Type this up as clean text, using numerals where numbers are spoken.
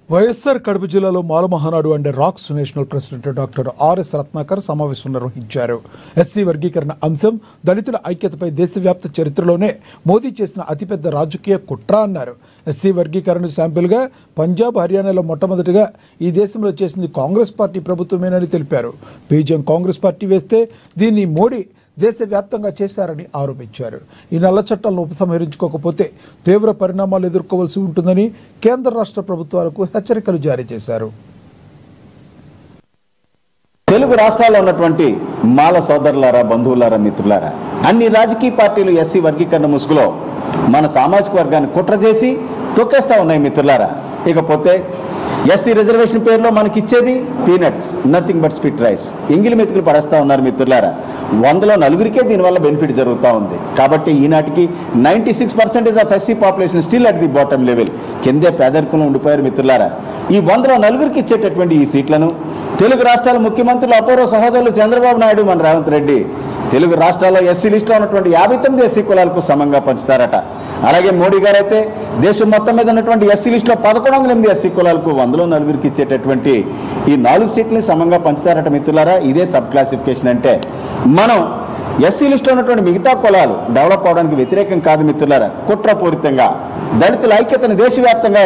వైఎస్ఆర్ కడప జిల్లాలో మాలమహానాడు అండ్ రాక్స్ national president doctor RS Ratnakar సమావేశం నిర్వహించారు. ఎస్సీ వర్గీకరణ అంశం దళితుల ఐక్యతపై దేశవ్యాప్త చరిత్రలోనే మోదీ చేసిన అతిపెద్ద రాజకీయ కుట్ర అన్నారు. ఎస్సీ వర్గీకరణ శాంపిల్గా పంజాబ్, హర్యానాలో మొట్టమొదటిగా ఈ దేశంలో చేసింది కాంగ్రెస్ పార్టీ ప్రభుత్వమేనని తెలిపారు. బీజం కాంగ్రెస్ పార్టీ వేస్తే దీన్ని మోడీ దేశవ్యాప్తంగా చేశారని ఆరోపించారు. ఈ నల్ల చట్టాలను ఉపసంహరించుకోకపోతే తీవ్ర పరిణామాలు ఎదుర్కోవాల్సి ఉంటుందని కేంద్ర రాష్ట్ర ప్రభుత్వాలకు హెచ్చరికలు జారీ చేశారు. తెలుగు రాష్ట్రాల్లో ఉన్నటువంటి మాల సోదరులారా, బంధువులారా, మిత్రులారా, అన్ని రాజకీయ పార్టీలు ఎస్సీ వర్గీకరణ ముసుగులో మన సామాజిక వర్గాన్ని కుట్ర చేసి తొక్కేస్తా ఉన్నాయి మిత్రులారా. ఇకపోతే ఎస్సీ రిజర్వేషన్ పేరులో మనకి ఇచ్చేది peanuts, nothing but spit rice, ఎంగిలి మెతుకులు పడేస్తా ఉన్నారు మిత్రులారా. 100లో 4 దీనివల్ల బెనిఫిట్ జరుగుతూ ఉంది. కాబట్టి ఈనాటికి 96% of SC population still at the bottom level, కిందే పేదరికంలో ఉండిపోయారు మిత్రులారా. ఈ 100లో 4 ఇచ్చేటటువంటి ఈ సీట్లను తెలుగు రాష్ట్రాల ముఖ్యమంత్రులు అపూర్వ సహోదరులు చంద్రబాబు నాయుడు, మన రేవంత్ రెడ్డి తెలుగు రాష్ట్రాల్లో ఎస్సీ లిస్టులో ఉన్నటువంటి 59 ఎస్సీ కులాలకు సమంగా పంచుతారట. అలాగే మోడీ గారు అయితే దేశం మొత్తం మీద ఉన్నటువంటి ఎస్సీ లిస్టులో 1108 ఎస్సీ కులాలకు 100లో 4 ఇచ్చేటటువంటి ఈ 4 సీట్లని సమంగా పంచుతారట మిత్రులారా. ఇదే సబ్ క్లాసిఫికేషన్ అంటే. మనం ఎస్సీ లిస్టులో ఉన్నటువంటి మిగతా కులాలు డెవలప్ అవడానికి వ్యతిరేకం కాదు మిత్రులారా. కుట్రపూరితంగా దళితుల ఐక్యతను దేశవ్యాప్తంగా